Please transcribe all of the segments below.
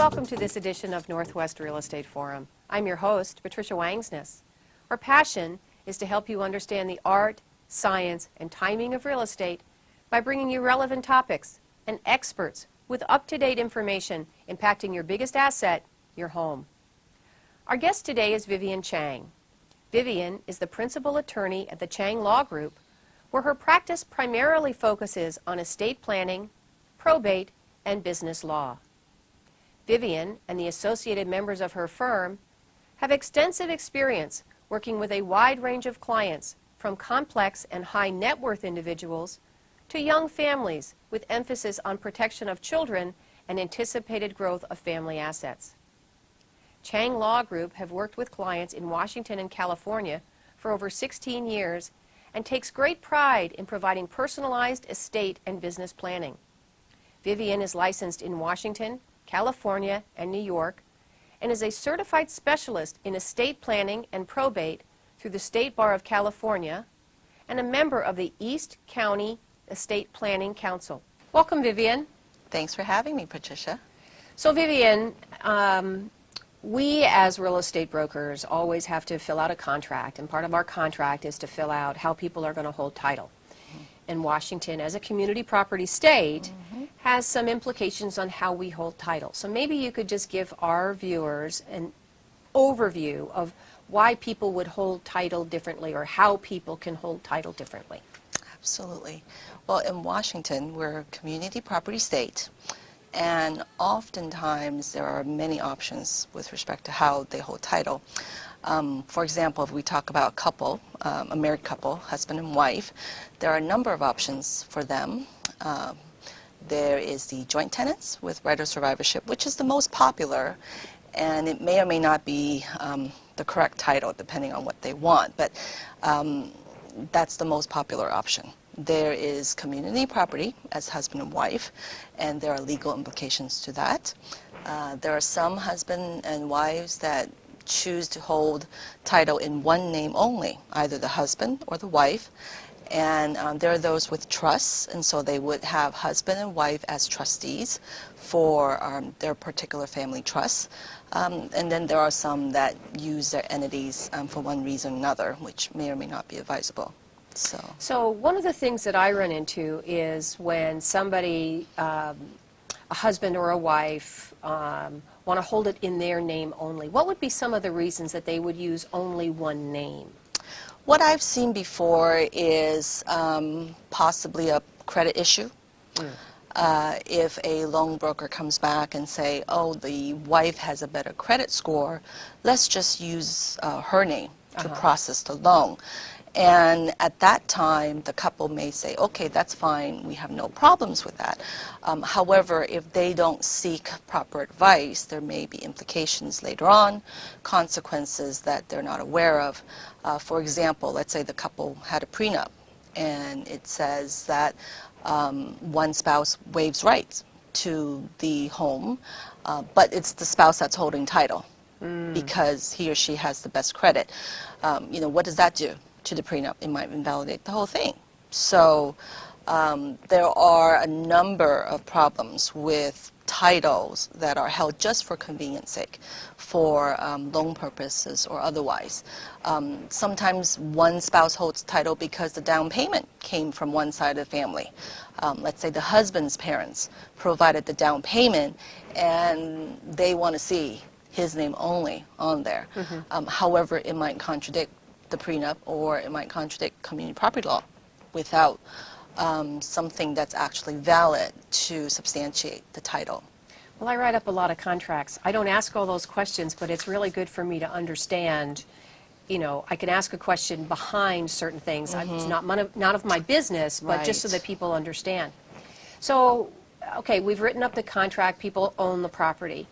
Welcome to this edition of Northwest Real Estate Forum. I'm your host, Patricia Wangsness. Our passion is to help you understand the art, science, and timing of real estate by bringing you relevant topics and experts with up-to-date information impacting your biggest asset, your home. Our guest today is Vivien Chang. Vivien is the principal attorney at the Chang Law Group, where her practice primarily focuses on estate planning, probate, and business law. Vivien and the associated members of her firm have extensive experience working with a wide range of clients, from complex and high net worth individuals to young families with emphasis on protection of children and anticipated growth of family assets. Chang Law Group have worked with clients in Washington and California for over 16 years and takes great pride in providing personalized estate and business planning. Vivien is licensed in Washington, California, and New York, and is a certified specialist in estate planning and probate through the State Bar of California and a member of the East County Estate Planning Council. Welcome, Vivien. Thanks for having me, Patricia. So, Vivien, we as real estate brokers always have to fill out a contract, and part of our contract is to fill out how people are going to hold title. And Washington, as a community property state, has some implications on how we hold title. So maybe you could just give our viewers an overview of why people would hold title differently or how people can hold title differently. Absolutely. Well, in Washington, we're a community property state, and oftentimes there are many options with respect to how they hold title. For example, if we talk about a couple, a married couple, husband and wife, there are a number of options for them. There is the joint tenants with right of survivorship, which is the most popular, and it may or may not be the correct title depending on what they want, but that's the most popular option. There is community property as husband and wife, and there are legal implications to that. There are some husband and wives that choose to hold title in one name only, either the husband or the wife. And there are those with trusts, and so they would have husband and wife as trustees for their particular family trust. And then there are some that use their entities for one reason or another, which may or may not be advisable. So one of the things that I run into is when somebody, a husband or a wife, want to hold it in their name only. What would be some of the reasons that they would use only one name? What I've seen before is possibly a credit issue. If a loan broker comes back and say, oh, the wife has a better credit score, let's just use her name to process the loan. And at that time, the couple may say, okay, that's fine, we have no problems with that. However, if they don't seek proper advice, there may be implications later on, consequences that they're not aware of. For example, let's say the couple had a prenup, and it says that one spouse waives rights to the home, but it's the spouse that's holding title because he or she has the best credit. What does that do to the prenup? It might invalidate the whole thing. So there are a number of problems with titles that are held just for convenience sake, for loan purposes or otherwise. Sometimes one spouse holds title because the down payment came from one side of the family. Let's say the husband's parents provided the down payment and they want to see his name only on there. However, it might contradict the prenup, or it might contradict community property law without something that's actually valid to substantiate the title. Well, I write up a lot of contracts. I don't ask all those questions, but it's really good for me to understand. I can ask a question behind certain things. It's not of my business, but just so that people understand. So, okay, we've written up the contract. People own the property.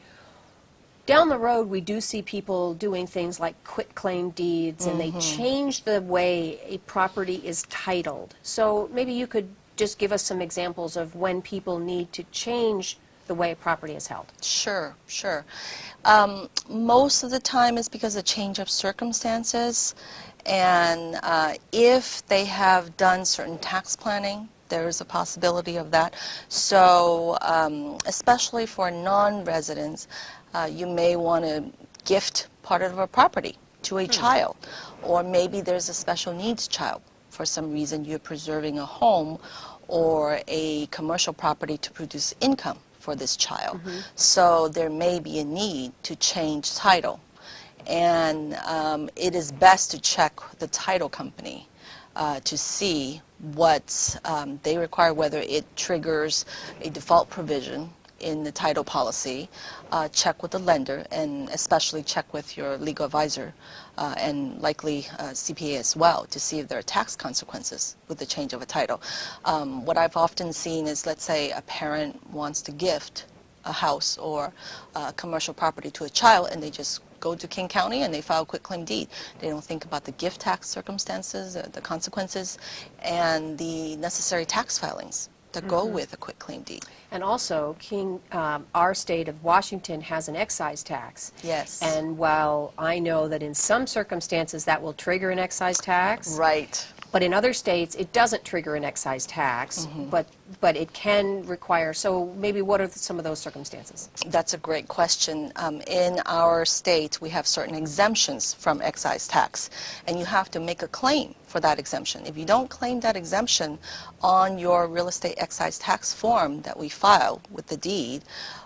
Down the road, we do see people doing things like quitclaim deeds, and they change the way a property is titled. So maybe you could just give us some examples of when people need to change the way a property is held. Sure. Most of the time it's because of change of circumstances, and if they have done certain tax planning there is a possibility of that. So especially for non-residents, you may want to gift part of a property to a child, or maybe there's a special needs child. For some reason, you're preserving a home or a commercial property to produce income for this child. So there may be a need to change title. And it is best to check the title company to see what they require, whether it triggers a default provision in the title policy. Check with the lender, and especially check with your legal advisor and likely CPA as well, to see if there are tax consequences with the change of a title. What I've often seen is, let's say a parent wants to gift a house or a commercial property to a child, and they just go to King County and they file a quitclaim deed. They don't think about the gift tax circumstances, the consequences, and the necessary tax filings that go with a quitclaim deed. And also, our state of Washington has an excise tax. Yes. And while I know that in some circumstances that will trigger an excise tax, Right. but in other states it doesn't trigger an excise tax, but it can require. So maybe what are some of those circumstances? That's a great question. In our state, we have certain exemptions from excise tax, and you have to make a claim for that exemption. If you don't claim that exemption on your real estate excise tax form that we file with the deed,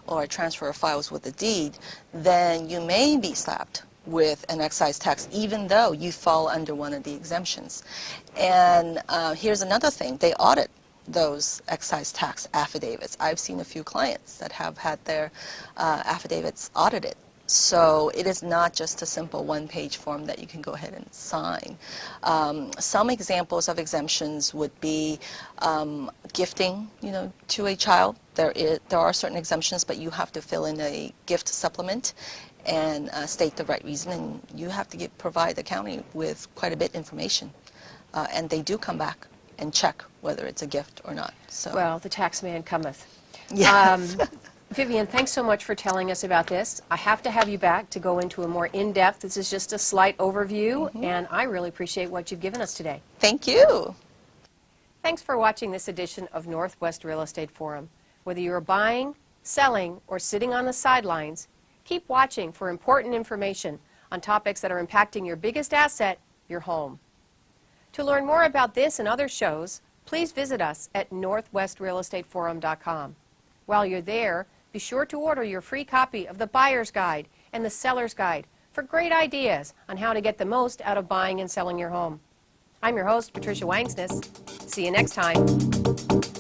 or transfer of files with the deed, then you may be slapped with an excise tax, even though you fall under one of the exemptions. And here's another thing: they audit those excise tax affidavits. I've seen a few clients that have had their affidavits audited. So it is not just a simple one-page form that you can go ahead and sign. Some examples of exemptions would be gifting, to a child. There are certain exemptions, but you have to fill in a gift supplement and state the right reason, and you have to provide the county with quite a bit of information. And they do come back and check whether it's a gift or not. So. Well, the tax man cometh. Yes. Vivien, thanks so much for telling us about this. I have to have you back to go into a more in-depth. This is just a slight overview, and I really appreciate what you've given us today. Thank you. Thanks for watching this edition of Northwest Real Estate Forum. Whether you're buying, selling, or sitting on the sidelines, keep watching for important information on topics that are impacting your biggest asset, your home. To learn more about this and other shows, please visit us at northwestrealestateforum.com. While you're there, be sure to order your free copy of the Buyer's Guide and the Seller's Guide for great ideas on how to get the most out of buying and selling your home. I'm your host, Patricia Wangsness. See you next time.